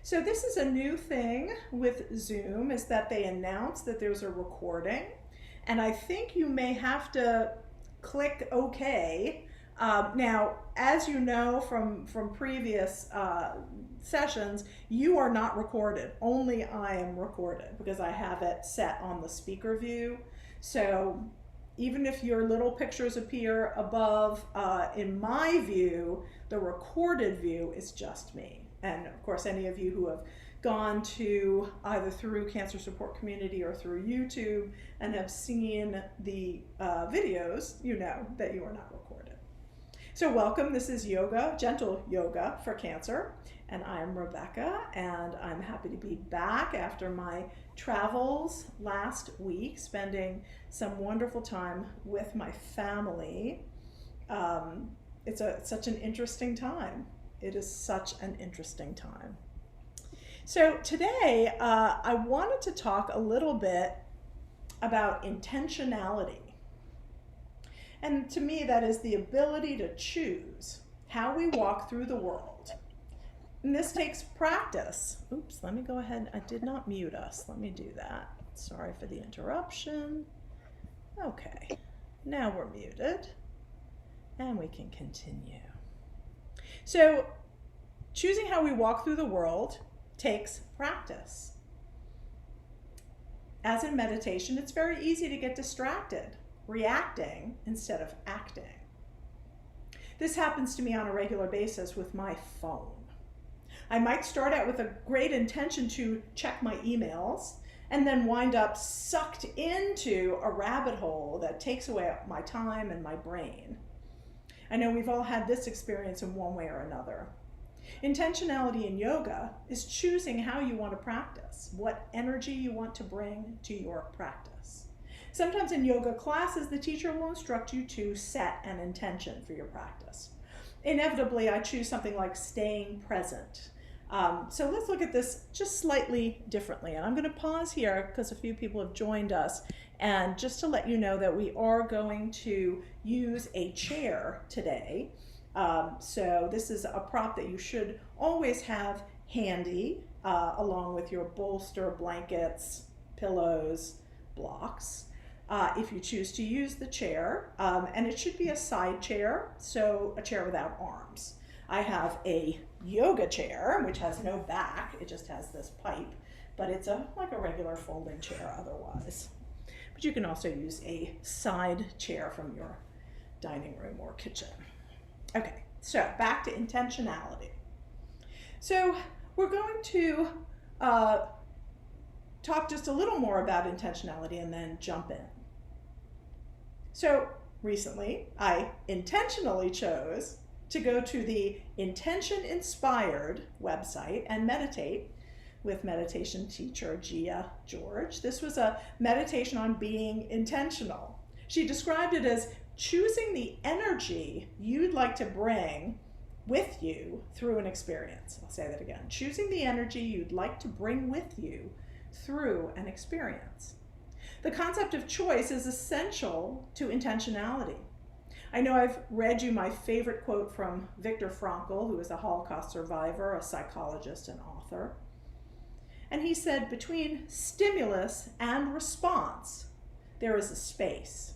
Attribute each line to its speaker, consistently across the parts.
Speaker 1: So this is a new thing with Zoom, is that they announce that there's a recording, and I think you may have to click OK. Now, as you know from previous sessions, you are not recorded. Only I am recorded because I have it set on the speaker view. So even if your little pictures appear above, in my view, the recorded view is just me. And of course, any of you who have gone to either through Cancer Support Community or through YouTube and have seen the videos, you know that you are not recorded. So welcome, this is yoga, gentle yoga for cancer, and I'm Rebecca, and I'm happy to be back after my travels last week, spending some wonderful time with my family. It's such an interesting time. It is such an interesting time. So today, I wanted to talk a little bit about intentionality. And to me, that is the ability to choose how we walk through the world. And this takes practice. Oops, let me go ahead. I did not mute us. Let me do that. Sorry for the interruption. Okay, now we're muted and we can continue. So choosing how we walk through the world takes practice. As in meditation, it's very easy to get distracted, reacting instead of acting. This happens to me on a regular basis with my phone. I might start out with a great intention to check my emails and then wind up sucked into a rabbit hole that takes away my time and my brain. I know we've all had this experience in one way or another. Intentionality in yoga is choosing how you want to practice, what energy you want to bring to your practice. Sometimes in yoga classes, the teacher will instruct you to set an intention for your practice. Inevitably, I choose something like staying present. So let's look at this just slightly differently. And I'm going to pause here because a few people have joined us. And just to let you know that we are going to use a chair today. So this is a prop that you should always have handy, along with your bolster, blankets, pillows, blocks. If you choose to use the chair, and it should be a side chair, so a chair without arms. I have a yoga chair, which has no back, it just has this pipe, but it's like a regular folding chair otherwise. But you can also use a side chair from your dining room or kitchen. Okay, so back to intentionality. So we're going to talk just a little more about intentionality and then jump in. So recently, I intentionally chose to go to the Intention Inspired website and meditate with meditation teacher Gia George. This was a meditation on being intentional. She described it as choosing the energy you'd like to bring with you through an experience. I'll say that again. Choosing the energy you'd like to bring with you through an experience. The concept of choice is essential to intentionality. I know I've read you my favorite quote from Viktor Frankl, who is a Holocaust survivor, a psychologist and author. And he said, between stimulus and response, there is a space.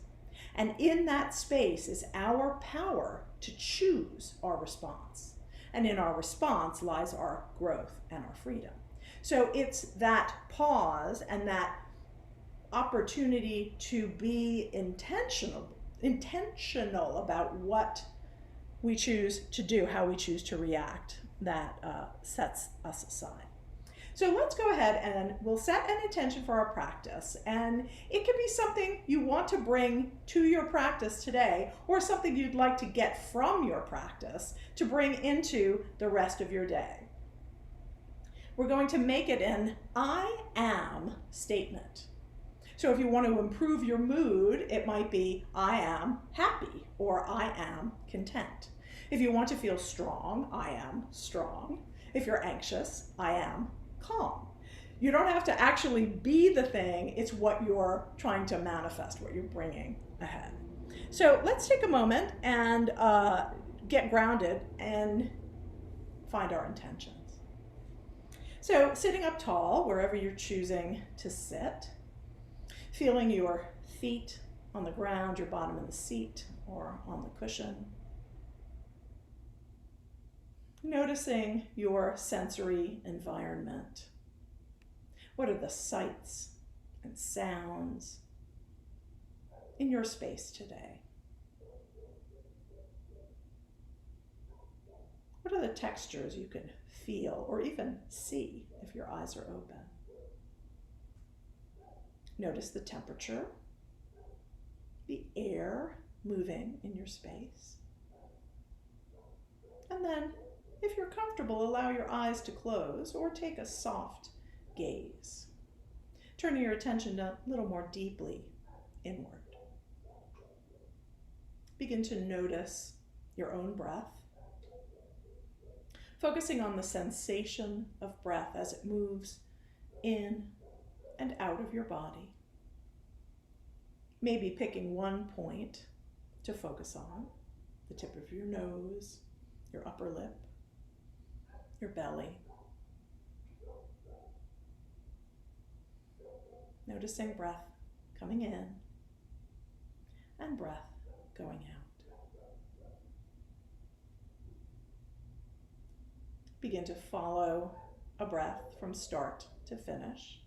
Speaker 1: And in that space is our power to choose our response. And in our response lies our growth and our freedom. So it's that pause and that opportunity to be intentional about what we choose to do, how we choose to react, that sets us aside. So let's go ahead and we'll set an intention for our practice. And it could be something you want to bring to your practice today, or something you'd like to get from your practice to bring into the rest of your day. We're going to make it an I am statement. So if you want to improve your mood, it might be I am happy or I am content. If you want to feel strong, I am strong. If you're anxious, I am calm. You don't have to actually be the thing, it's what you're trying to manifest, what you're bringing ahead. So let's take a moment and get grounded and find our intentions. So sitting up tall, wherever you're choosing to sit, feeling your feet on the ground, your bottom in the seat or on the cushion. Noticing your sensory environment. What are the sights and sounds in your space today? What are the textures you can feel or even see if your eyes are open? Notice the temperature, the air moving in your space. And then, if you're comfortable, allow your eyes to close or take a soft gaze, turning your attention a little more deeply inward. Begin to notice your own breath, focusing on the sensation of breath as it moves in and out of your body. Maybe picking one point to focus on, the tip of your nose, your upper lip, your belly. Noticing breath coming in and breath going out. Begin to follow a breath from start to finish.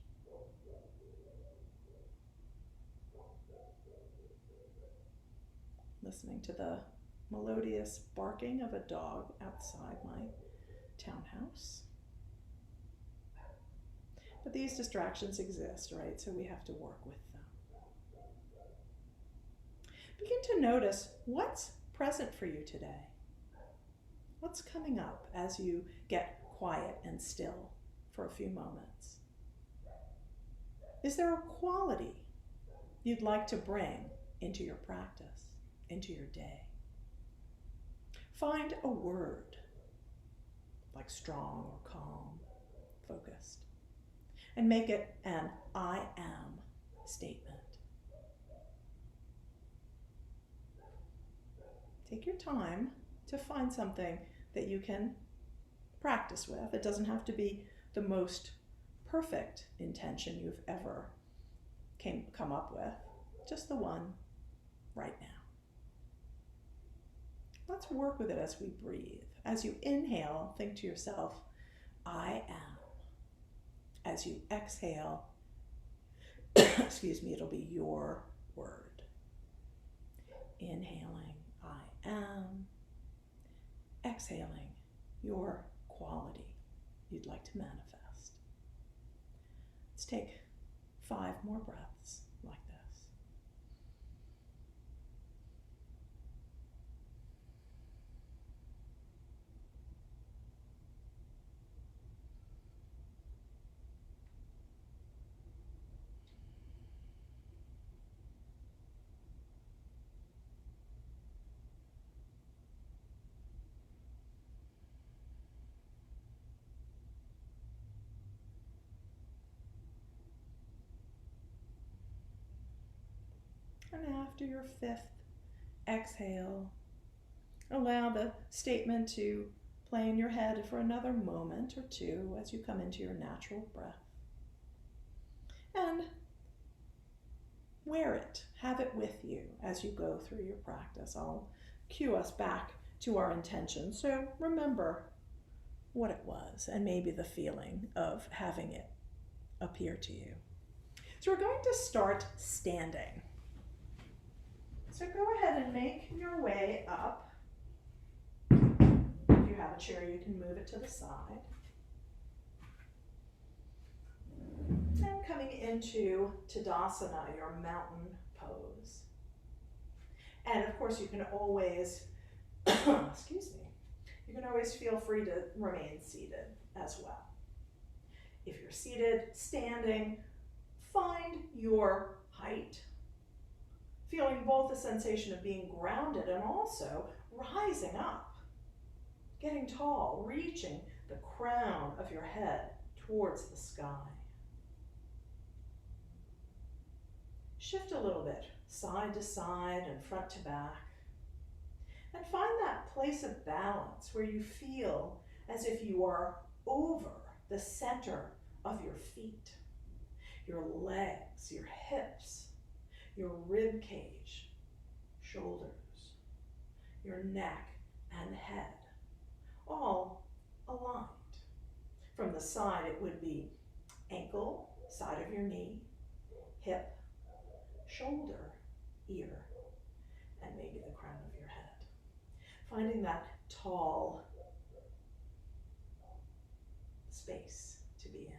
Speaker 1: Listening to the melodious barking of a dog outside my townhouse. But these distractions exist, right? So we have to work with them. Begin to notice what's present for you today. What's coming up as you get quiet and still for a few moments? Is there a quality you'd like to bring into your practice, into your day? Find a word, like strong or calm, focused, and make it an I am statement. Take your time to find something that you can practice with. It doesn't have to be the most perfect intention you've ever come up with, just the one right now. Let's work with it as we breathe. As you inhale, think to yourself, I am. As you exhale, it'll be your word. Inhaling, I am. Exhaling, your quality you'd like to manifest. Let's take 5 more breaths like this. And after your 5th exhale, allow the statement to play in your head for another moment or two as you come into your natural breath. And wear it, have it with you as you go through your practice. I'll cue us back to our intention. So remember what it was and maybe the feeling of having it appear to you. So we're going to start standing. So go ahead and make your way up. If you have a chair, you can move it to the side. And coming into Tadasana, your mountain pose. And of course, you can always, you can always feel free to remain seated as well. If you're seated, standing, find your height. Feeling both the sensation of being grounded and also rising up, getting tall, reaching the crown of your head towards the sky. Shift a little bit, side to side and front to back. And find that place of balance where you feel as if you are over the center of your feet, your legs, your hips, your rib cage, shoulders, your neck and head, all aligned. From the side, it would be ankle, side of your knee, hip, shoulder, ear, and maybe the crown of your head. Finding that tall space to be in.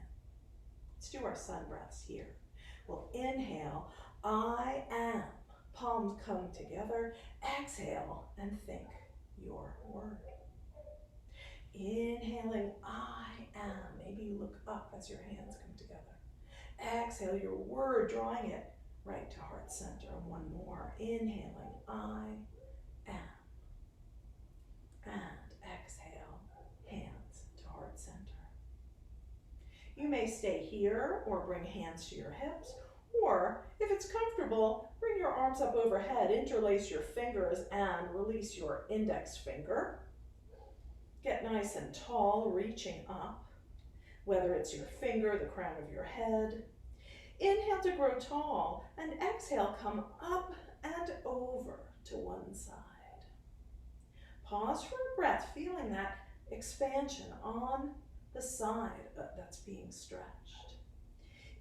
Speaker 1: Let's do our sun breaths here. We'll inhale, I am. Palms come together. Exhale and think your word. Inhaling, I am. Maybe you look up as your hands come together. Exhale your word, drawing it right to heart center. One more. Inhaling, I am. And exhale, hands to heart center. You may stay here or bring hands to your hips, or if it's comfortable, bring your arms up overhead, interlace your fingers and release your index finger. Get nice and tall, reaching up, whether it's your finger, the crown of your head. Inhale to grow tall, and exhale, come up and over to one side. Pause for a breath, feeling that expansion on the side that's being stretched.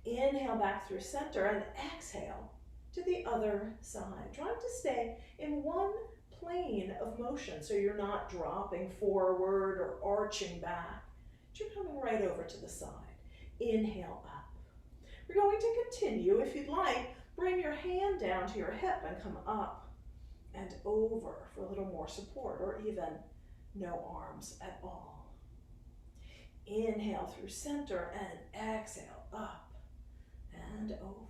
Speaker 1: Inhale back through center and exhale to the other side. Trying to stay in one plane of motion so you're not dropping forward or arching back. You're coming right over to the side. Inhale up. We're going to continue. If you'd like, bring your hand down to your hip and come up and over for a little more support, or even no arms at all. Inhale through center and exhale up and over.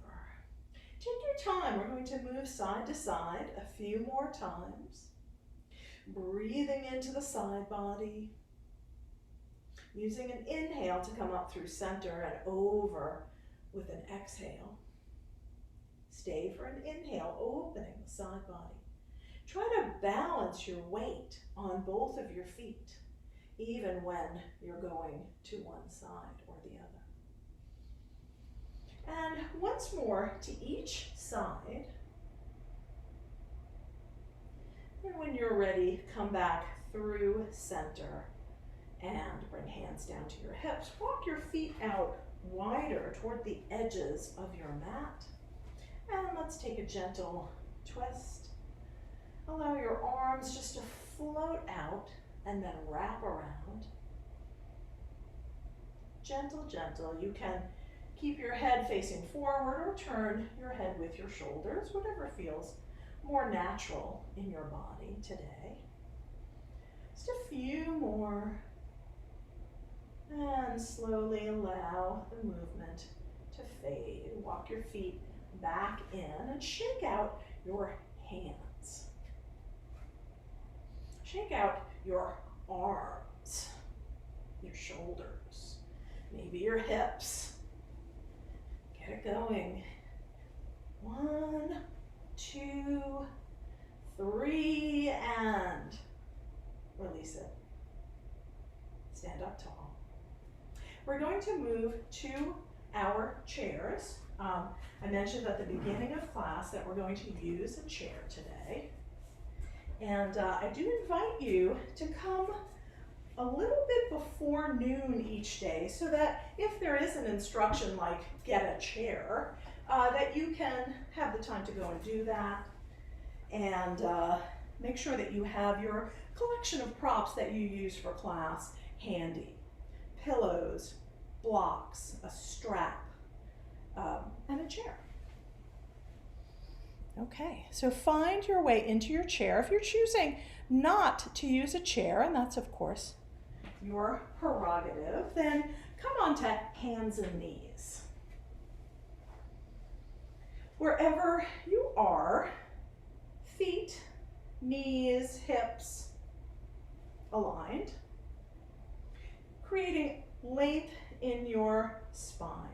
Speaker 1: Take your time. We're going to move side to side a few more times. Breathing into the side body. Using an inhale to come up through center and over with an exhale. Stay for an inhale, opening the side body. Try to balance your weight on both of your feet, even when you're going to one side or the other. And once more to each side. And when you're ready, come back through center and bring hands down to your hips. Walk your feet out wider toward the edges of your mat. And let's take a gentle twist. Allow your arms just to float out and then wrap around. Gentle, gentle. You can keep your head facing forward or turn your head with your shoulders, whatever feels more natural in your body today. Just a few more. And slowly allow the movement to fade. Walk your feet back in and shake out your hands. Shake out your arms, your shoulders, maybe your hips. Get it going. 1, 2, 3, and release it. Stand up tall. We're going to move to our chairs. I mentioned at the beginning of class that we're going to use a chair today. And I do invite you to come a little bit before noon each day so that if there is an instruction like get a chair, that you can have the time to go and do that. And make sure that you have your collection of props that you use for class handy. Pillows, blocks, a strap, and a chair. Okay, so find your way into your chair. If you're choosing not to use a chair, and that's of course your prerogative, then come on to hands and knees. Wherever you are, feet, knees, hips aligned, creating length in your spine.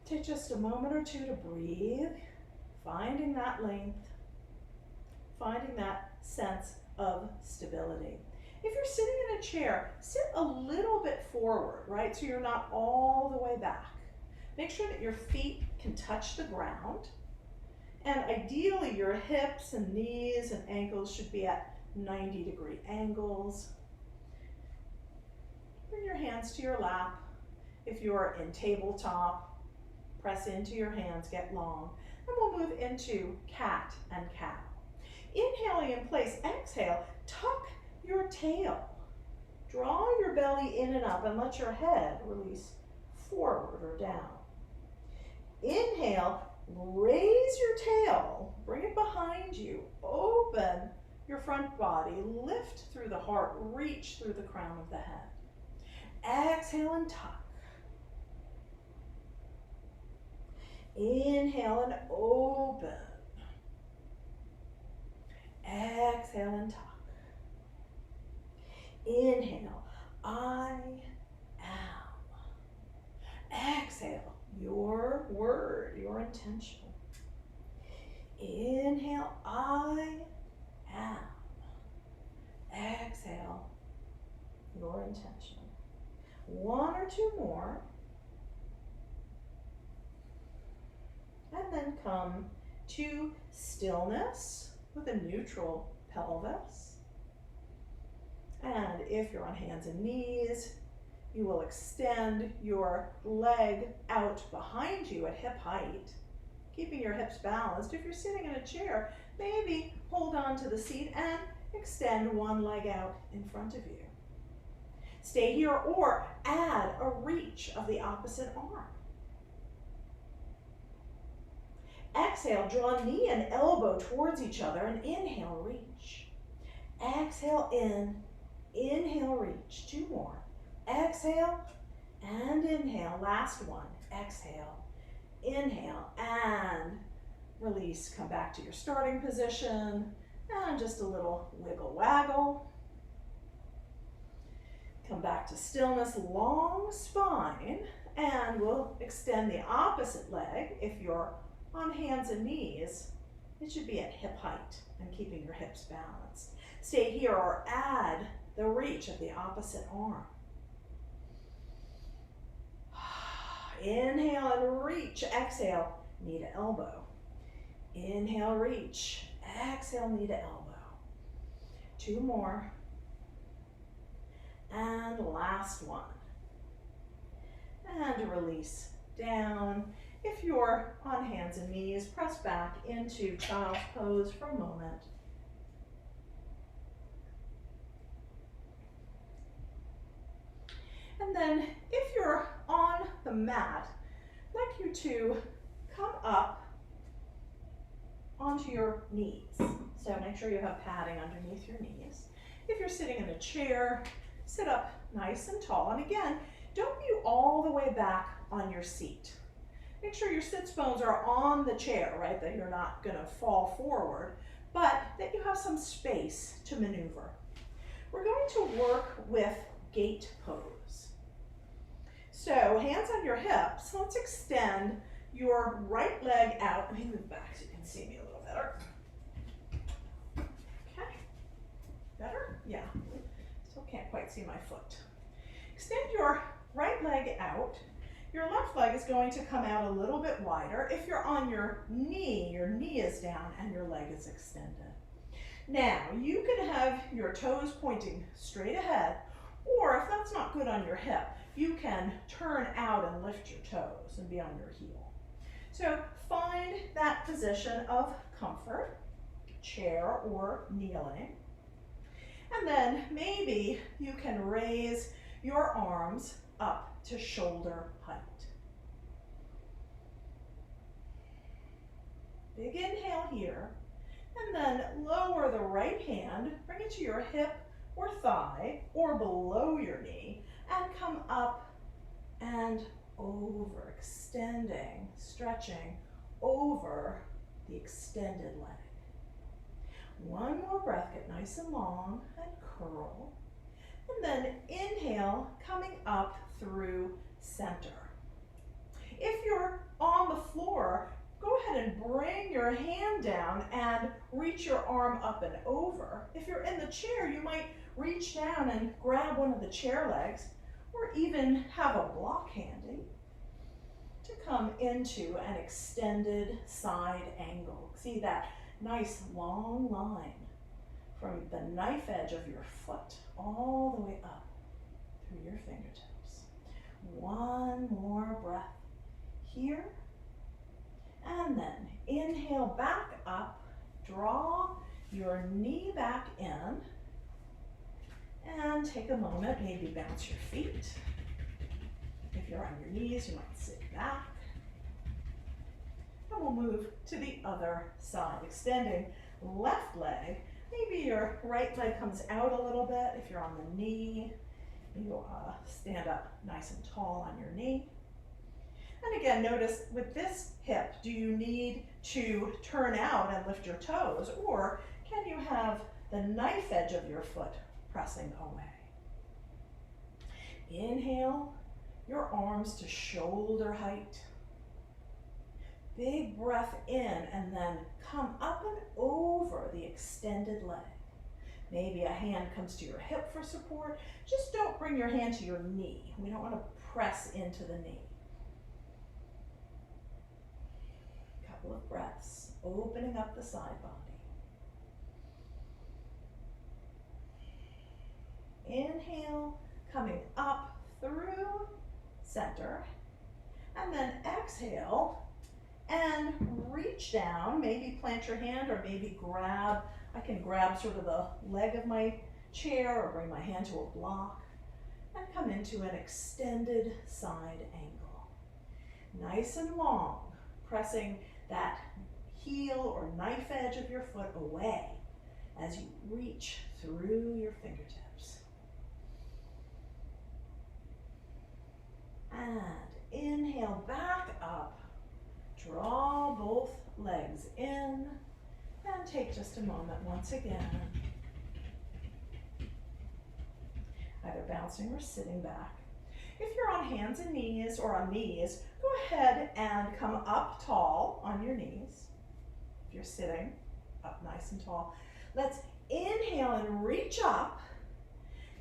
Speaker 1: Take just a moment or two to breathe, finding that length, finding that sense of stability. If you're sitting in a chair, sit a little bit forward, right? So you're not all the way back. Make sure that your feet can touch the ground. And ideally, your hips and knees and ankles should be at 90-degree angles. Bring your hands to your lap. If you're in tabletop, press into your hands, get long. And we'll move into cat and cow. Inhaling in place, exhale, tuck your tail. Draw your belly in and up and let your head release forward or down. Inhale, raise your tail, bring it behind you, open your front body, lift through the heart, reach through the crown of the head. Exhale and tuck. Inhale and open. Exhale and tuck. Inhale, I am. Exhale, your word, your intention. Inhale, I am. Exhale, your intention. One or two more. And then come to stillness with a neutral pelvis. And if you're on hands and knees, you will extend your leg out behind you at hip height, keeping your hips balanced. If you're sitting in a chair, maybe hold on to the seat and extend one leg out in front of you. Stay here or add a reach of the opposite arm. Exhale, draw knee and elbow towards each other and inhale, reach. Exhale in, inhale, reach. Two more. Exhale and inhale. Last one. Exhale, inhale, and release. Come back to your starting position and just a little wiggle waggle. Come back to stillness, long spine, and we'll extend the opposite leg. If you're on hands and knees, it should be at hip height and keeping your hips balanced. Stay here or add the reach of the opposite arm. Inhale and reach. Exhale, knee to elbow. Inhale, reach. Exhale, knee to elbow. Two more. And last one. And release down. If you're on hands and knees, press back into child's pose for a moment. And then if you're on the mat, I'd like you to come up onto your knees. So make sure you have padding underneath your knees. If you're sitting in a chair, sit up nice and tall. And again, don't be all the way back on your seat. Make sure your sits bones are on the chair, right? That you're not gonna fall forward, but that you have some space to maneuver. We're going to work with gate pose. So hands on your hips, let's extend your right leg out. Let me move back so you can see me a little better. Okay, better? Yeah, still can't quite see my foot. Extend your right leg out. Your left leg is going to come out a little bit wider. If you're on your knee is down and your leg is extended. Now, you can have your toes pointing straight ahead, or if that's not good on your hip, you can turn out and lift your toes and be on your heel. So find that position of comfort, chair or kneeling. And then maybe you can raise your arms up to shoulder height. Big inhale here, and then lower the right hand, bring it to your hip or thigh or below your knee, and come up and over, extending, stretching over the extended leg. One more breath, get nice and long and curl. And then inhale, coming up through center. If you're on the floor, go ahead and bring your hand down and reach your arm up and over. If you're in the chair, you might reach down and grab one of the chair legs, or even have a block handy to come into an extended side angle. See that nice long line from the knife edge of your foot all the way up through your fingertips. One more breath here. And then inhale back up, draw your knee back in, and take a moment, maybe bounce your feet. If you're on your knees, you might sit back. And we'll move to the other side, extending left leg. Maybe your right leg comes out a little bit. If you're on the knee, you stand up nice and tall on your knee. And again, notice with this hip, do you need to turn out and lift your toes, or can you have the knife edge of your foot pressing away? Inhale your arms to shoulder height. Big breath in, and then come up and over the extended leg. Maybe a hand comes to your hip for support. Just don't bring your hand to your knee. We don't want to press into the knee. Couple of breaths, opening up the side body. Inhale, coming up through center, and then exhale and reach down. Maybe plant your hand, or maybe grab. I can grab sort of the leg of my chair or bring my hand to a block and come into an extended side angle. Nice and long, pressing that heel or knife edge of your foot away as you reach through your fingertips. And inhale back up, draw both legs in, and take just a moment once again, either bouncing or sitting back. If you're on hands and knees or on knees, go ahead and come up tall on your knees. If you're sitting, up nice and tall. Let's inhale and reach up,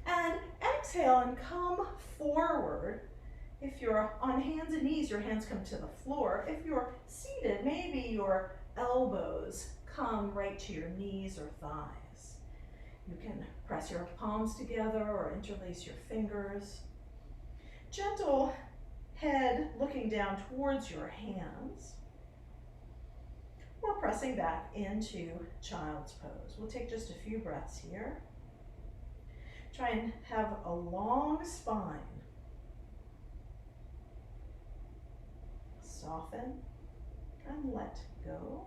Speaker 1: and exhale and come forward. If you're on hands and knees, your hands come to the floor. If you're seated, maybe your elbows come right to your knees or thighs. You can press your palms together or interlace your fingers. Gentle head looking down towards your hands, or pressing back into child's pose. We'll take just a few breaths here. Try and have a long spine. Soften and let go.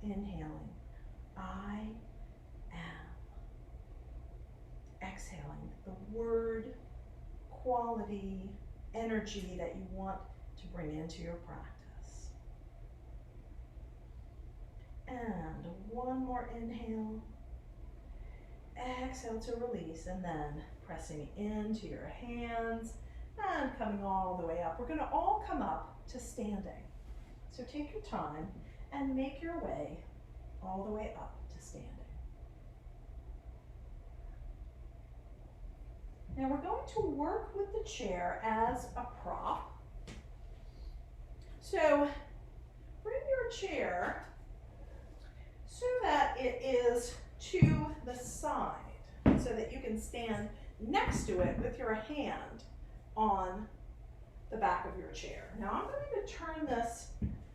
Speaker 1: Inhaling, I am. Exhaling the word, quality, energy that you want to bring into your practice. And one more inhale. Exhale to release, and then pressing into your hands and coming all the way up. We're going to all come up to standing. So take your time and make your way all the way up to standing. Now we're going to work with the chair as a prop. So bring your chair so that it is to the side, so that you can stand next to it with your hand on the back of your chair. Now I'm going to turn this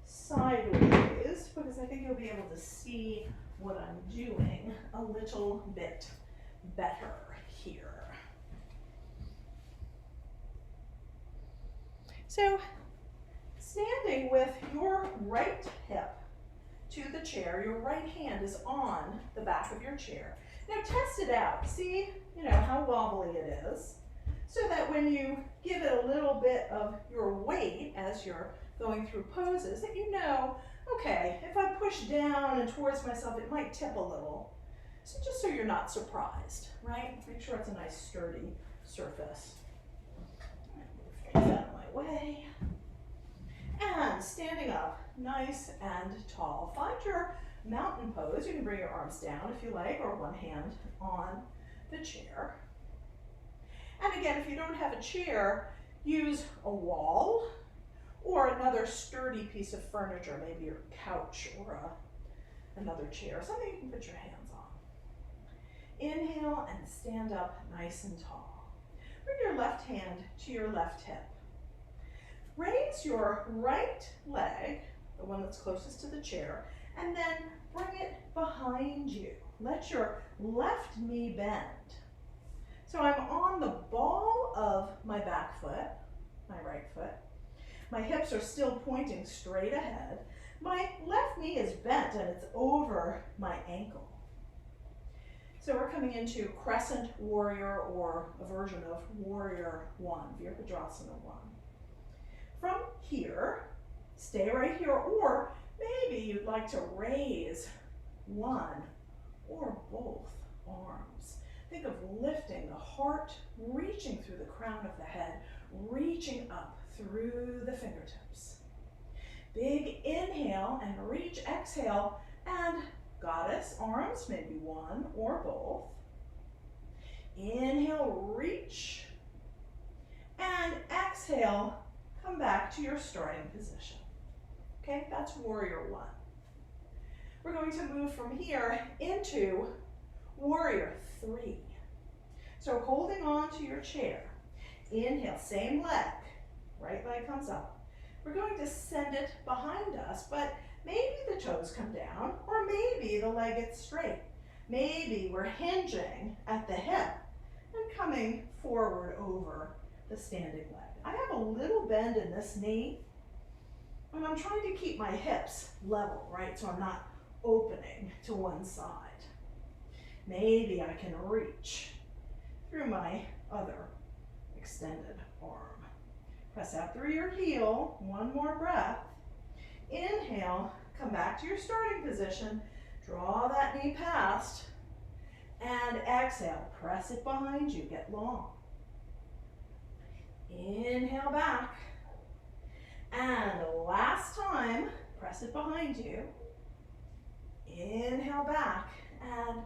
Speaker 1: sideways because I think you'll be able to see what I'm doing a little bit better here. So standing with your right hip to the chair, your right hand is on the back of your chair. Now test it out. See, how wobbly it is, so that when you give it a little bit of your weight as you're going through poses, that okay, if I push down and towards myself, it might tip a little. So just so you're not surprised, right? Make sure it's a nice sturdy surface things out of my way. And standing up, nice and tall. Find your mountain pose. You can bring your arms down if you like, or one hand on the chair. And again, if you don't have a chair, use a wall or another sturdy piece of furniture, maybe your couch or another chair, something you can put your hands on. Inhale and stand up nice and tall. Bring your left hand to your left hip. Raise your right leg, the one that's closest to the chair, and then bring it behind you. Let your left knee bend. So I'm on the ball of my back foot, my right foot. My hips are still pointing straight ahead. My left knee is bent and it's over my ankle. So we're coming into Crescent Warrior, or a version of Warrior 1, Virabhadrasana 1. From here, stay right here, or maybe you'd like to raise one or both arms. Think of lifting the heart, reaching through the crown of the head, reaching up through the fingertips. Big inhale and reach, exhale, and goddess arms, maybe one or both. Inhale, reach, and exhale, come back to your starting position. Okay, that's Warrior 1. We're going to move from here into Warrior 3. So holding on to your chair, inhale, same leg, right leg comes up. We're going to send it behind us, but maybe the toes come down, or maybe the leg gets straight. Maybe we're hinging at the hip and coming forward over the standing leg. I have a little bend in this knee, and I'm trying to keep my hips level, right? So I'm not opening to one side. Maybe I can reach through my other extended arm. Press out through your heel, one more breath. Inhale, come back to your starting position, draw that knee past, and exhale, press it behind you, get long. Inhale back, and last time, press it behind you. Inhale back, and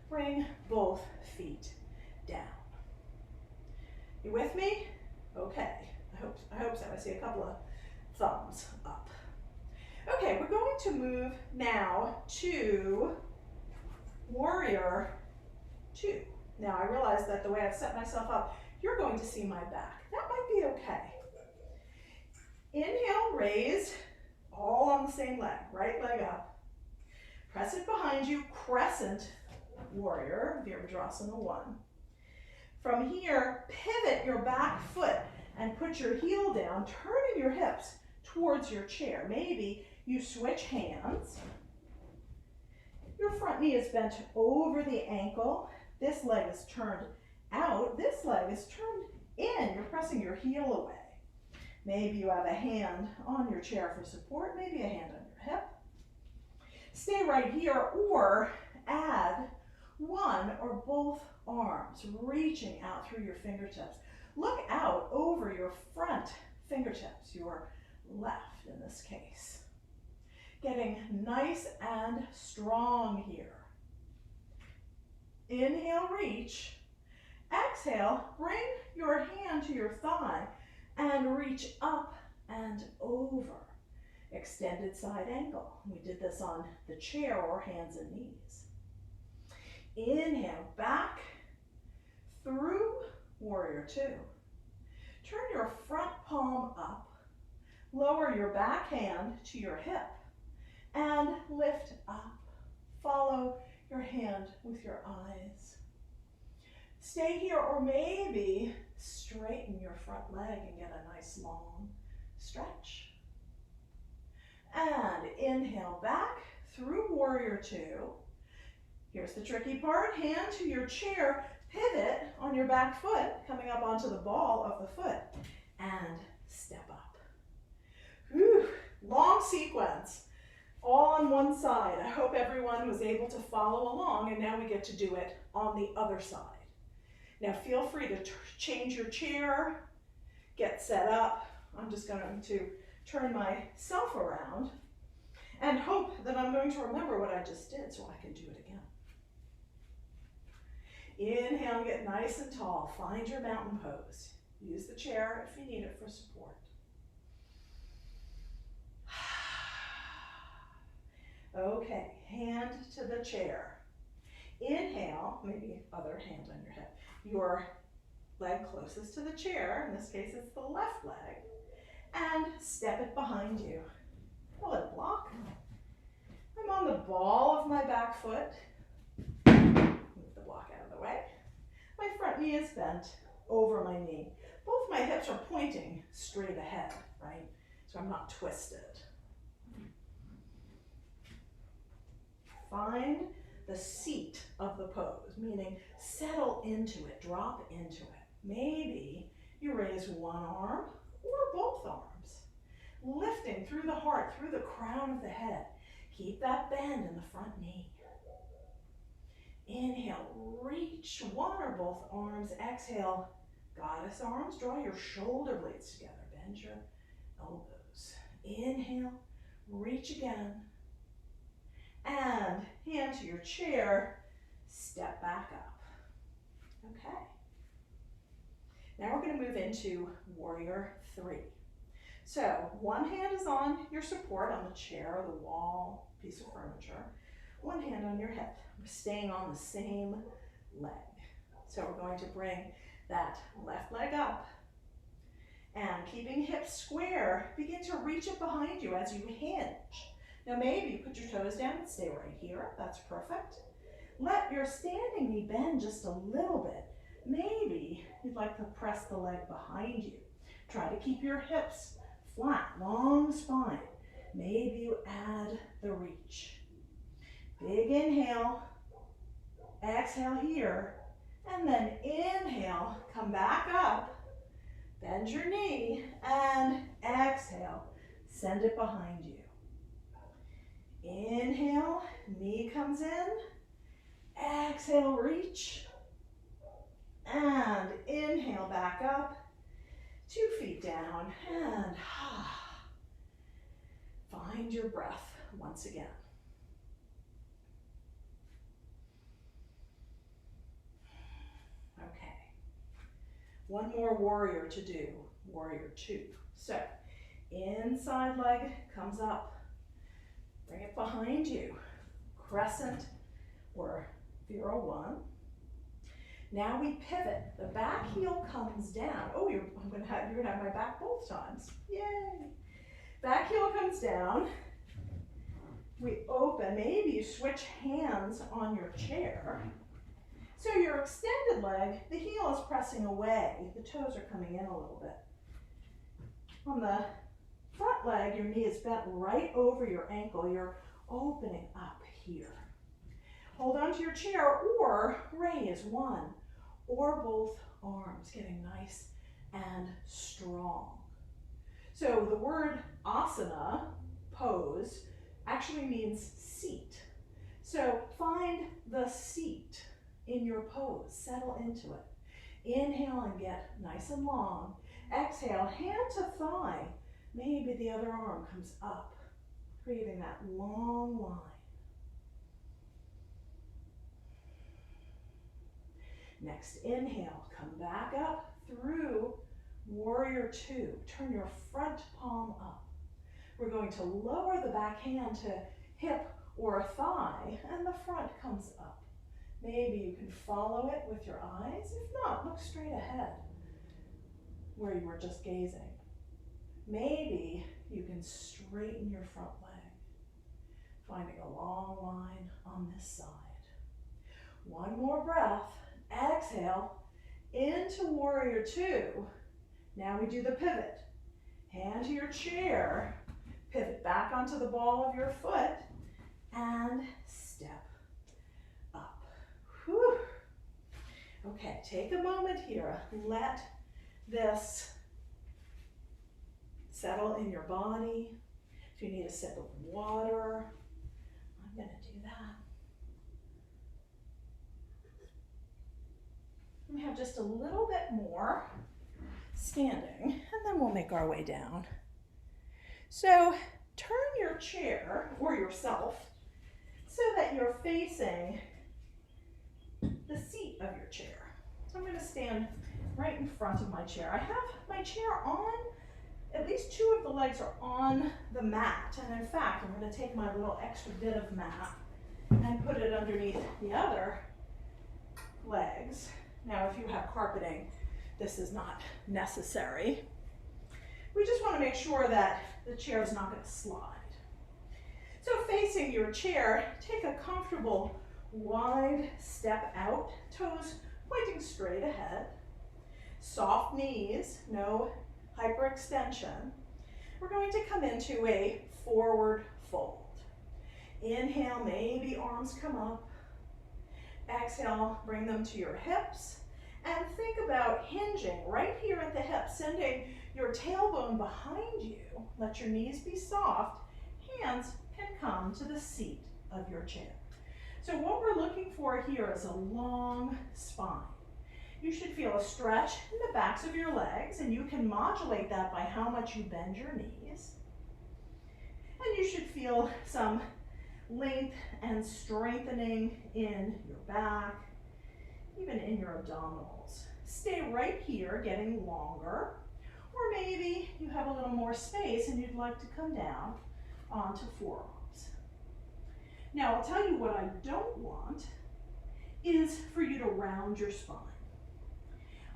Speaker 1: bring both feet down. You with me? Okay, I hope so. I see a couple of thumbs up. Okay, we're going to move now to Warrior 2. Now I realize that the way I've set myself up, you're going to see my back. That might be okay. Inhale, raise, all on the same leg, right leg up. Press it behind you, Crescent Warrior, Virabhadrasana 1. From here, pivot your back foot and put your heel down, turning your hips towards your chair. Maybe you switch hands. Your front knee is bent over the ankle. This leg is turned out. This leg is turned in. You're pressing your heel away. Maybe you have a hand on your chair for support, maybe a hand on your hip. Stay right here, or add one or both arms, reaching out through your fingertips. Look out over your front fingertips, your left in this case. Getting nice and strong here. Inhale, reach. Exhale, bring your hand to your thigh and reach up and over. Extended side angle. We did this on the chair or hands and knees. Inhale, back through Warrior 2. Turn your front palm up. Lower your back hand to your hip and lift up. Follow your hand with your eyes. Stay here, or maybe straighten your front leg and get a nice long stretch. And inhale back through Warrior 2. Here's the tricky part. Hand to your chair, pivot on your back foot, coming up onto the ball of the foot, and step up. Whew, long sequence, all on one side. I hope everyone was able to follow along, and now we get to do it on the other side. Now feel free to change your chair, get set up, I'm just going to turn myself around and hope that I'm going to remember what I just did so I can do it again. Inhale, get nice and tall. Find your mountain pose. Use the chair if you need it for support. Okay, hand to the chair. Inhale, maybe other hand on your hip. Your leg closest to the chair, in this case it's the left leg, and step it behind you. A little block. I'm on the ball of my back foot. Move the block out of the way. My front knee is bent over my knee. Both my hips are pointing straight ahead, right? So I'm not twisted. Find the seat of the pose, meaning settle into it, drop into it. Maybe you raise one arm or both arms, lifting through the heart, through the crown of the head. Keep that bend in the front knee. Inhale, reach one or both arms. Exhale, goddess arms. Draw your shoulder blades together. Bend your elbows. Inhale, reach again. And hand to your chair, step back up. Okay. Now we're going to move into Warrior 3. So one hand is on your support, on the chair, the wall, piece of furniture. One hand on your hip. We're staying on the same leg. So we're going to bring that left leg up. And keeping hips square, begin to reach it behind you as you hinge. Now maybe you put your toes down and stay right here. That's perfect. Let your standing knee bend just a little bit. Maybe you'd like to press the leg behind you. Try to keep your hips flat, long spine. Maybe you add the reach. Big inhale. Exhale here. And then inhale, come back up. Bend your knee and exhale. Send it behind you. Inhale, knee comes in. Exhale, reach. And inhale, back up. 2 feet down and find your breath once again. Okay. One more warrior to do, Warrior 2. So, inside leg comes up. Bring it behind you. Crescent or Zero 1. Now we pivot. The back heel comes down. Oh, you're gonna have my back both times. Yay! Back heel comes down. We open. Maybe you switch hands on your chair. So your extended leg, the heel is pressing away. The toes are coming in a little bit. On the front leg, your knee is bent right over your ankle. You're opening up here. Hold on to your chair or raise one or both arms, getting nice and strong. So the word asana, pose, actually means seat. So find the seat in your pose. Settle into it. Inhale and get nice and long. Exhale, hand to thigh. Maybe the other arm comes up, creating that long line. Next, inhale, come back up through Warrior 2. Turn your front palm up. We're going to lower the back hand to hip or thigh, and the front comes up. Maybe you can follow it with your eyes. If not, look straight ahead where you were just gazing. Maybe you can straighten your front leg, finding a long line on this side. One more breath. Exhale into Warrior 2. Now we do the pivot. Hand to your chair, pivot back onto the ball of your foot, and step up. Whew. Okay, take a moment here. Let this settle in your body. If you need a sip of water, I'm going to do that. We have just a little bit more. standing, and then we'll make our way down. So turn your chair or yourself so that you're facing the seat of your chair. So I'm going to stand right in front of my chair. I have my chair on, at least two of the legs are on the mat, and in fact I'm going to take my little extra bit of mat and put it underneath the other legs. Now if you have carpeting, this is not necessary. We just want to make sure that the chair is not going to slide. So facing your chair, take a comfortable wide step out, toes pointing straight ahead. Soft knees, no hyperextension. We're going to come into a forward fold. Inhale, maybe arms come up. Exhale, bring them to your hips. And think about hinging right here at the hip, sending your tailbone behind you. Let your knees be soft. Hands can come to the seat of your chair. So what we're looking for here is a long spine. You should feel a stretch in the backs of your legs, and you can modulate that by how much you bend your knees. And you should feel some length and strengthening in your back, even in your abdominals. Stay right here, getting longer, or maybe you have a little more space and you'd like to come down onto forearms. Now, I'll tell you what I don't want is for you to round your spine.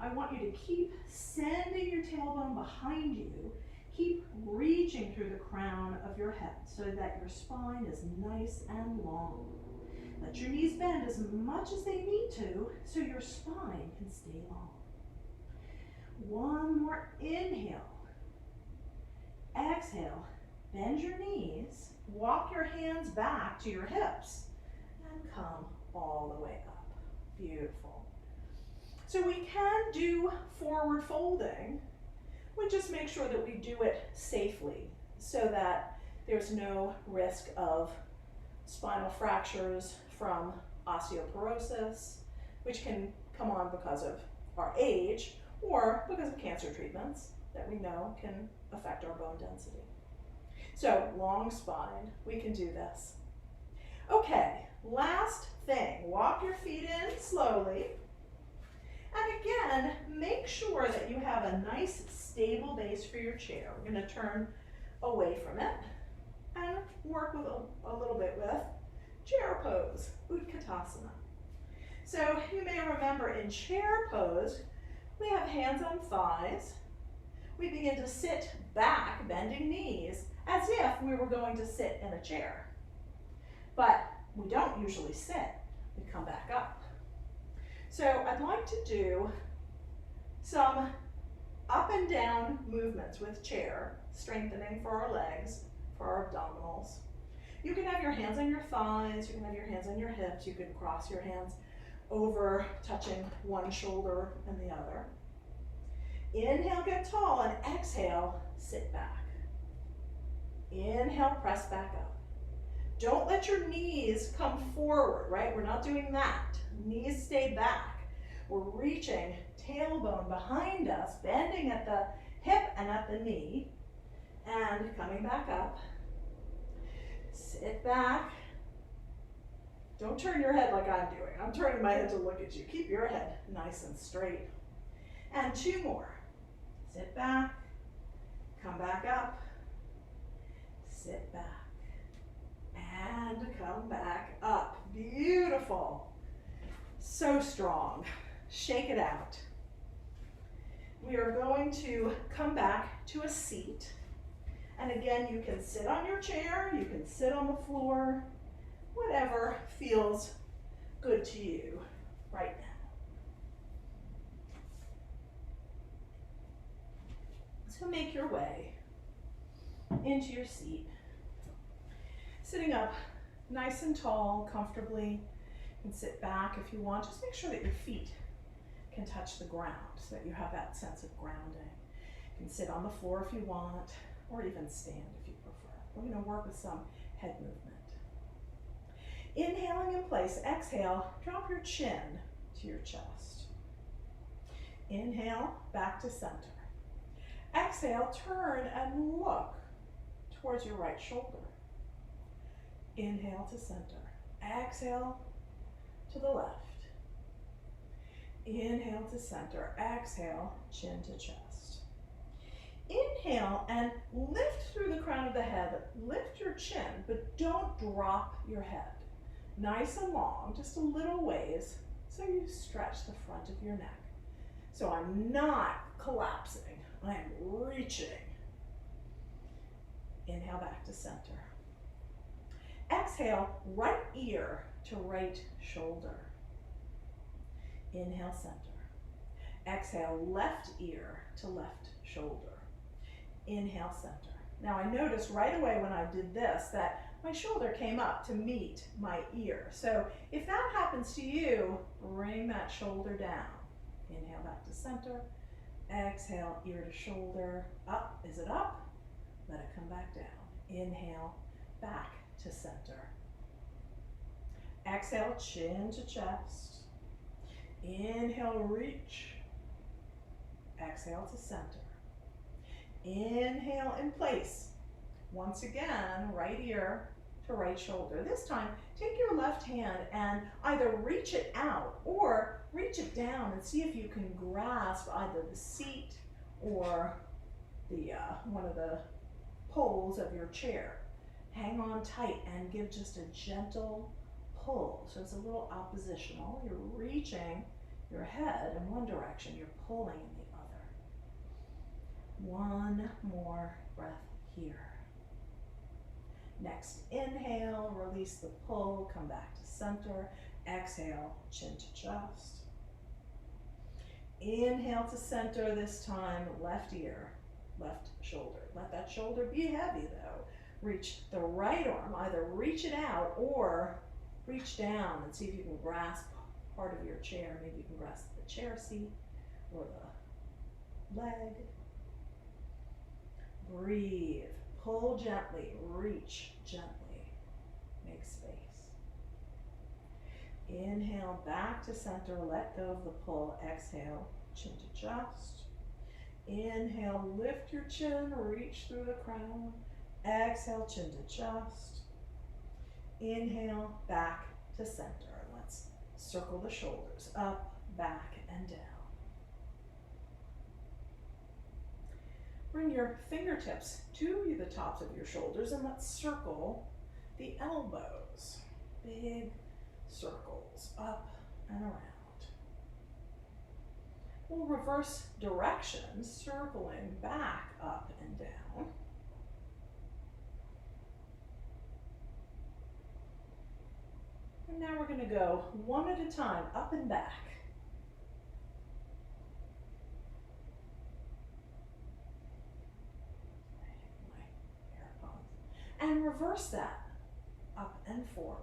Speaker 1: I want you to keep sending your tailbone behind you. Keep reaching through the crown of your head so that your spine is nice and long. Let your knees bend as much as they need to so your spine can stay long. One more inhale. Exhale, bend your knees, walk your hands back to your hips, and come all the way up. Beautiful. So we can do forward folding. We just make sure that we do it safely so that there's no risk of spinal fractures from osteoporosis, which can come on because of our age or because of cancer treatments that we know can affect our bone density. So long spine, we can do this. Okay, last thing, walk your feet in slowly. And again, make sure that you have a nice stable base for your chair. We're going to turn away from it and work with a little bit with chair pose, Utkatasana. So you may remember in chair pose, we have hands on thighs. We begin to sit back, bending knees, as if we were going to sit in a chair. But we don't usually sit, we come back up. So I'd like to do some up and down movements with chair, strengthening for our legs, for our abdominals. You can have your hands on your thighs, you can have your hands on your hips, you can cross your hands over, touching one shoulder and the other. Inhale, get tall, and exhale, sit back. Inhale, press back up. Don't let your knees come forward, right? We're not doing that. Knees stay back. We're reaching tailbone behind us, bending at the hip and at the knee, and coming back up. Sit back. Don't turn your head like I'm doing. I'm turning my head to look at you. Keep your head nice and straight. And two more. Sit back, come back up, sit back, and come back up. Beautiful. So strong. Shake it out. We are going to come back to a seat. And again, you can sit on your chair, you can sit on the floor, whatever feels good to you right now. So make your way into your seat. Sitting up nice and tall, comfortably. You can sit back if you want. Just make sure that your feet can touch the ground so that you have that sense of grounding. You can sit on the floor if you want, or even stand if you prefer. We're going to work with some head movement. Inhaling in place, exhale, drop your chin to your chest. Inhale, back to center. Exhale, turn and look towards your right shoulder. Inhale to center. Exhale to the left. Inhale to center. Exhale, chin to chest. Inhale and lift through the crown of the head. Lift your chin, but don't drop your head. Nice and long, just a little ways, so you stretch the front of your neck. So I'm not collapsing, I am reaching. Inhale back to center. Exhale, right ear to right shoulder. Inhale, center. Exhale, left ear to left shoulder. Inhale, center. Now I noticed right away when I did this that my shoulder came up to meet my ear. So if that happens to you, bring that shoulder down. Inhale back to center. Exhale, ear to shoulder. Up. Is it up? Let it come back down. Inhale, back to center. Exhale, chin to chest. Inhale, reach. Exhale to center. Inhale in place. Once again, right ear to right shoulder. This time, take your left hand and either reach it out or reach it down and see if you can grasp either the seat or the one of the poles of your chair. Hang on tight and give just a gentle pull. So it's a little oppositional. You're reaching your head in one direction, you're pulling in the other. One more breath here. Next, inhale, release the pull, come back to center. Exhale, chin to chest. Inhale to center this time, left ear, left shoulder. Let that shoulder be heavy though. Reach the right arm, either reach it out or reach down and see if you can grasp part of your chair. Maybe you can grasp the chair seat or the leg. Breathe. Pull gently, reach gently, make space. Inhale back to center, let go of the pull. Exhale, chin to chest. Inhale, lift your chin, reach through the crown. Exhale, chin to chest. Inhale, back to center. Let's circle the shoulders, up, back, and down. Bring your fingertips to the tops of your shoulders and let's circle the elbows. Big circles up and around. We'll reverse directions, circling back, up, and down. And now we're going to go one at a time, up and back. And reverse that, up and forward.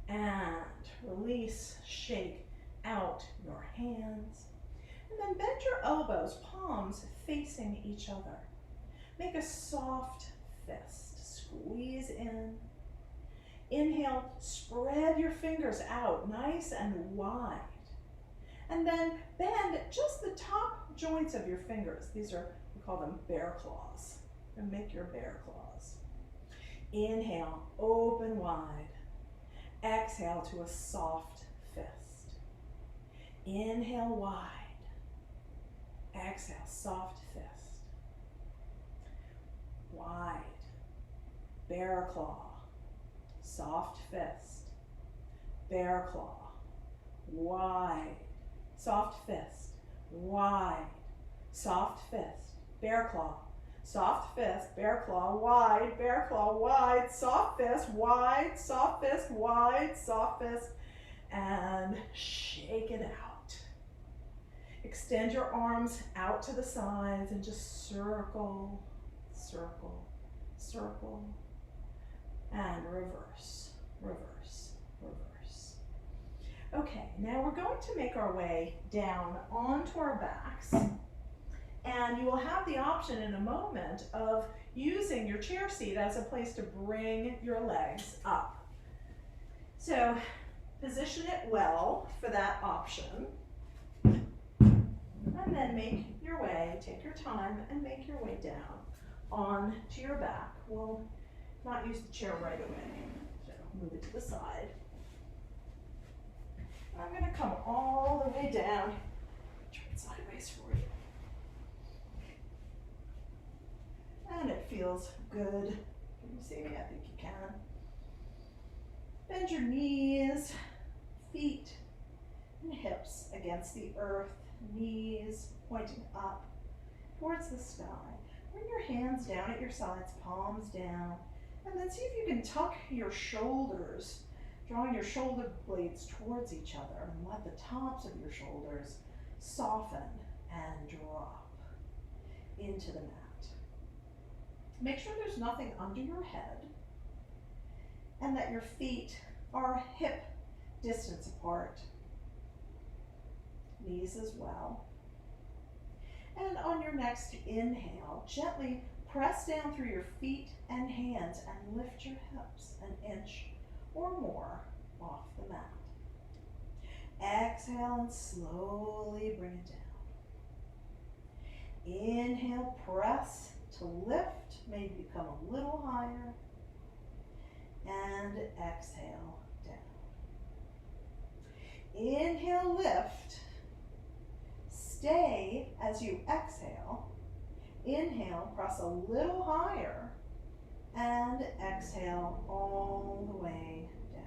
Speaker 1: And release, shake out your hands. And then bend your elbows, palms facing each other. Make a soft fist, squeeze in. Inhale, spread your fingers out nice and wide. And then bend just the top joints of your fingers. These are, we call them bear claws. And make your bear claws. Inhale, open wide. Exhale to a soft fist. Inhale wide. Exhale, soft fist. Wide. Bear claw. Soft fist. Bear claw. Wide. Soft fist, wide, soft fist, bear claw, soft fist, bear claw, wide, soft fist, wide, soft fist, wide, soft fist, and shake it out. Extend your arms out to the sides and just circle, circle, circle, and reverse, reverse, reverse. Okay, now we're going to make our way down onto our backs, and you will have the option in a moment of using your chair seat as a place to bring your legs up. So position it well for that option. And then make your way, take your time and make your way down onto your back. We'll not use the chair right away, so move it to the side. I'm going to come all the way down, turn sideways for you. And it feels good. Can you see me? I think you can. Bend your knees, feet, and hips against the earth, knees pointing up towards the sky. Bring your hands down at your sides, palms down, and then see if you can tuck your shoulders, drawing your shoulder blades towards each other, and let the tops of your shoulders soften and drop into the mat. Make sure there's nothing under your head and that your feet are hip distance apart, knees as well. And on your next inhale, gently press down through your feet and hands and lift your hips an inch or more off the mat. Exhale and slowly bring it down. Inhale, press to lift, maybe become a little higher, and exhale down. Inhale, lift. Stay as you exhale. Inhale, press a little higher, and exhale all the way down.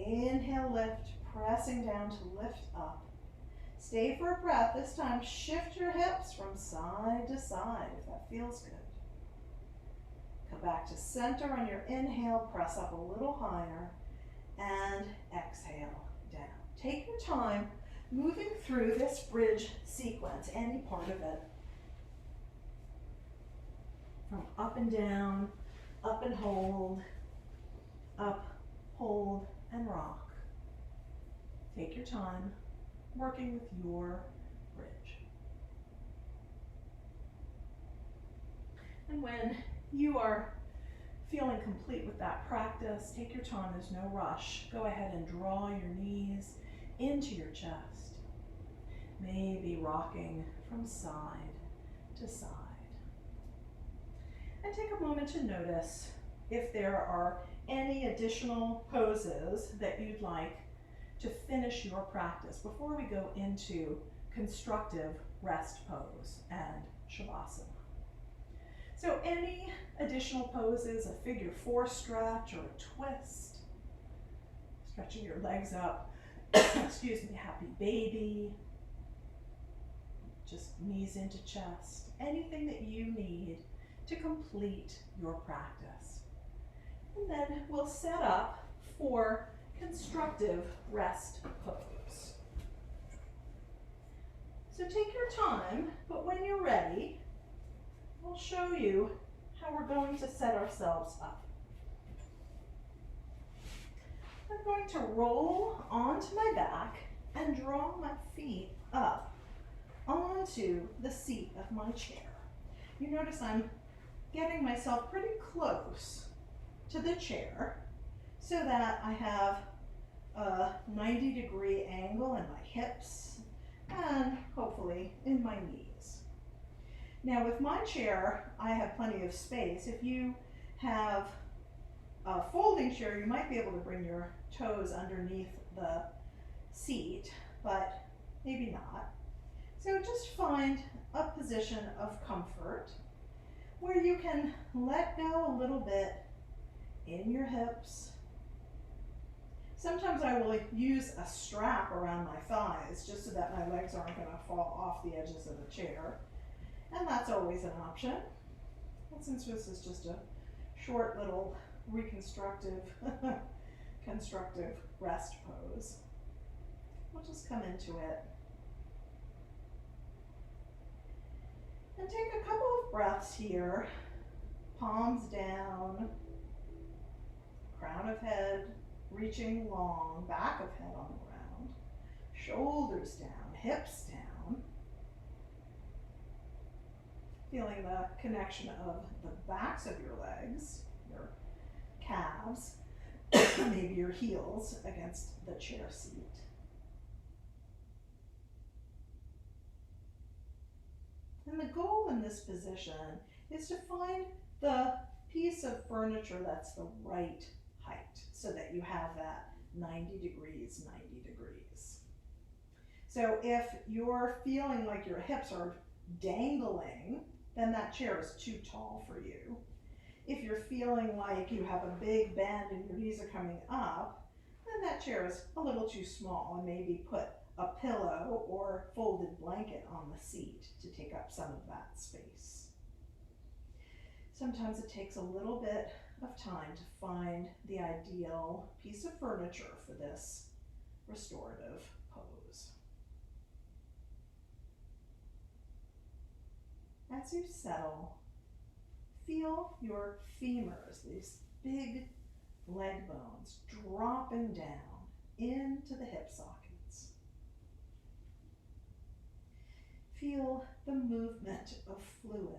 Speaker 1: Inhale, lift, pressing down to lift up. Stay for a breath. This time, shift your hips from side to side if that feels good. Come back to center on your inhale, press up a little higher, and exhale down. Take your time moving through this bridge sequence, any part of it. From up and down, up and hold, up, hold, and rock. Take your time working with your bridge. And when you are feeling complete with that practice, take your time, there's no rush. Go ahead and draw your knees into your chest, maybe rocking from side to side. And take a moment to notice if there are any additional poses that you'd like to finish your practice before we go into constructive rest pose and shavasana. So any additional poses, a figure four stretch or a twist, stretching your legs up, excuse me, happy baby, just knees into chest, anything that you need to complete your practice. And then we'll set up for constructive rest pose. So take your time, but when you're ready, I'll show you how we're going to set ourselves up. I'm going to roll onto my back and draw my feet up onto the seat of my chair. You notice I'm getting myself pretty close to the chair so that I have a 90-degree angle in my hips and hopefully in my knees. Now with my chair, I have plenty of space. If you have a folding chair, you might be able to bring your toes underneath the seat, but maybe not. So just find a position of comfort where you can let go a little bit in your hips. Sometimes I will use a strap around my thighs just so that my legs aren't going to fall off the edges of the chair. And that's always an option. And since this is just a short little reconstructive, constructive rest pose, we'll just come into it. And take a couple of breaths here. Palms down, crown of head reaching long, back of head on the ground, shoulders down, hips down. Feeling the connection of the backs of your legs, your calves, maybe your heels against the chair seat. And the goal in this position is to find the piece of furniture that's the right height so that you have that 90 degrees, 90 degrees. So if you're feeling like your hips are dangling, then that chair is too tall for you. If you're feeling like you have a big bend and your knees are coming up, then that chair is a little too small, and maybe put a pillow or folded blanket on the seat to take up some of that space. Sometimes it takes a little bit of time to find the ideal piece of furniture for this restorative pose. As you settle, feel your femurs, these big leg bones, dropping down into the hip sockets. Feel the movement of fluid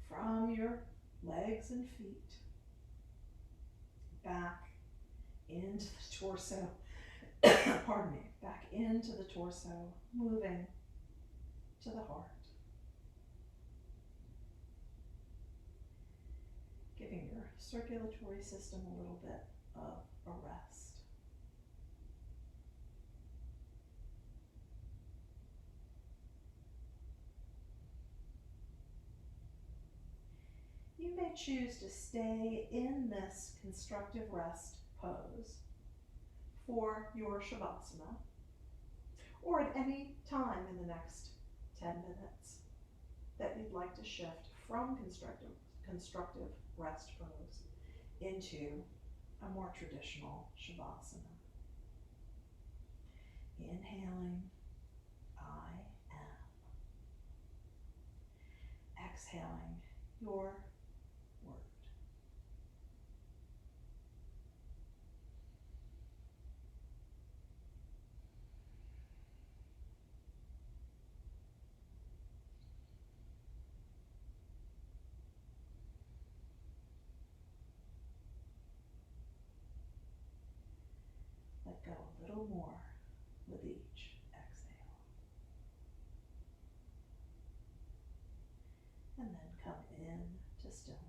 Speaker 1: from your legs and feet back into the torso, pardon me, back into the torso, moving to the heart. Giving your circulatory system a little bit of a rest. You may choose to stay in this constructive rest pose for your Shavasana, or at any time in the next 10 minutes that you'd like to shift from constructive rest pose into a more traditional Shavasana. Inhaling, I am. Exhaling, your word. Let go a little more with each exhale. And then come in to stillness.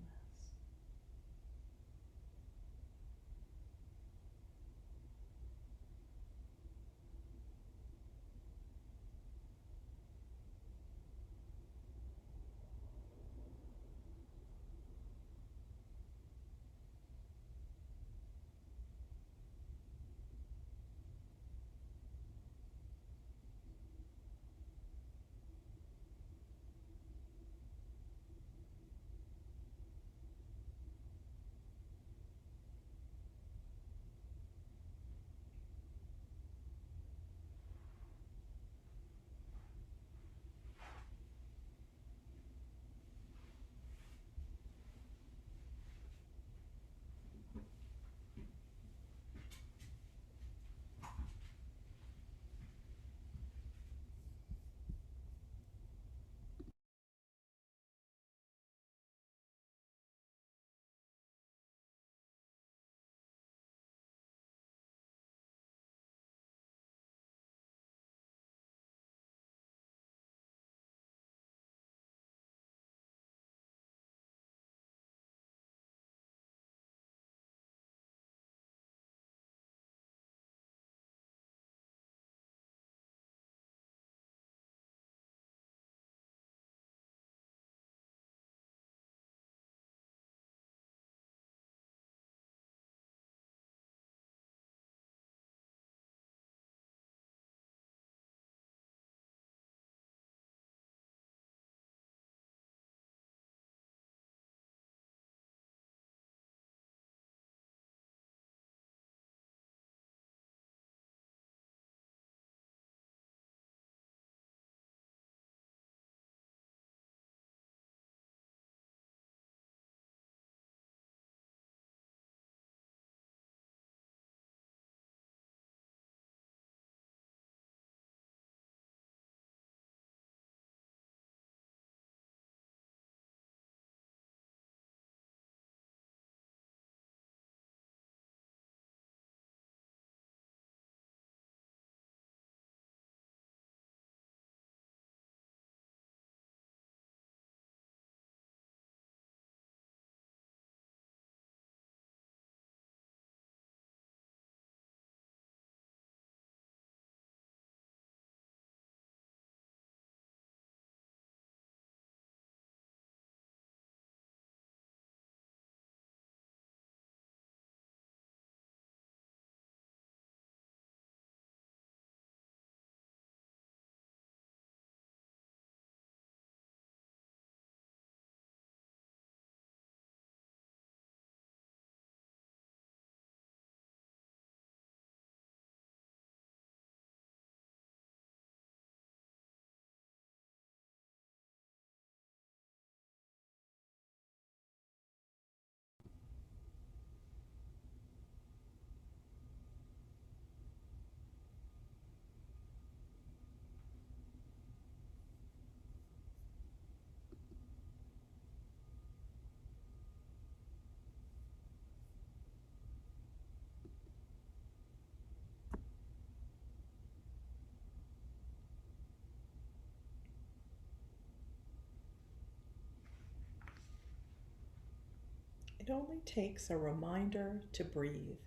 Speaker 1: It only takes a reminder to breathe,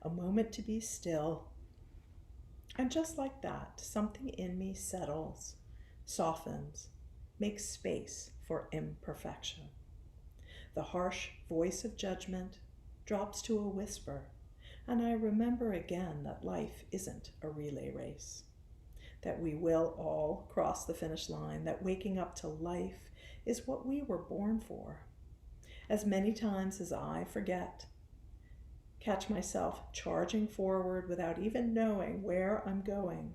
Speaker 1: a moment to be still, and just like that, something in me settles, softens, makes space for imperfection. The harsh voice of judgment drops to a whisper, and I remember again that life isn't a relay race, that we will all cross the finish line, that waking up to life is what we were born for. As many times as I forget, catch myself charging forward without even knowing where I'm going,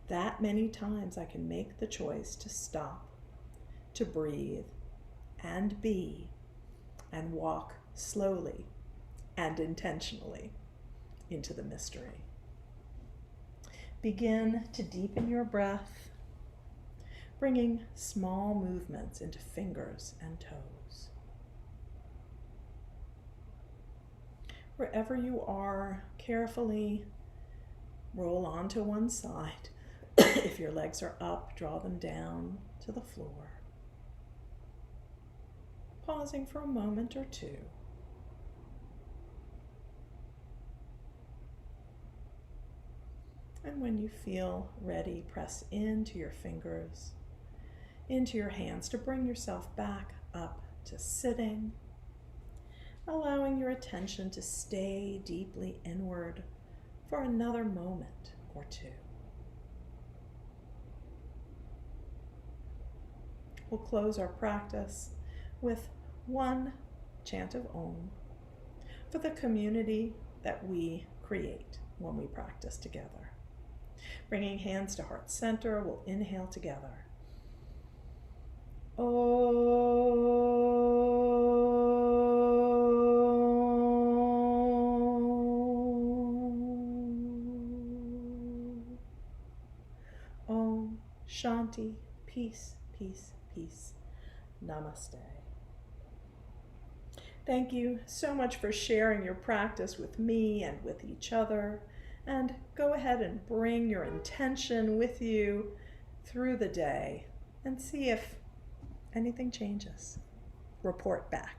Speaker 1: that many times I can make the choice to stop, to breathe, and be, and walk slowly and intentionally into the mystery. Begin to deepen your breath, bringing small movements into fingers and toes. Wherever you are, carefully roll onto one side. If your legs are up, draw them down to the floor. Pausing for a moment or two. And when you feel ready, press into your fingers, into your hands to bring yourself back up to sitting, allowing your attention to stay deeply inward for another moment or two. We'll close our practice with one chant of Om for the community that we create when we practice together. Bringing hands to heart center, we'll inhale together. Om Shanti, peace, peace, peace. Namaste. Thank you so much for sharing your practice with me and with each other. And go ahead and bring your intention with you through the day and see if anything changes. Report back.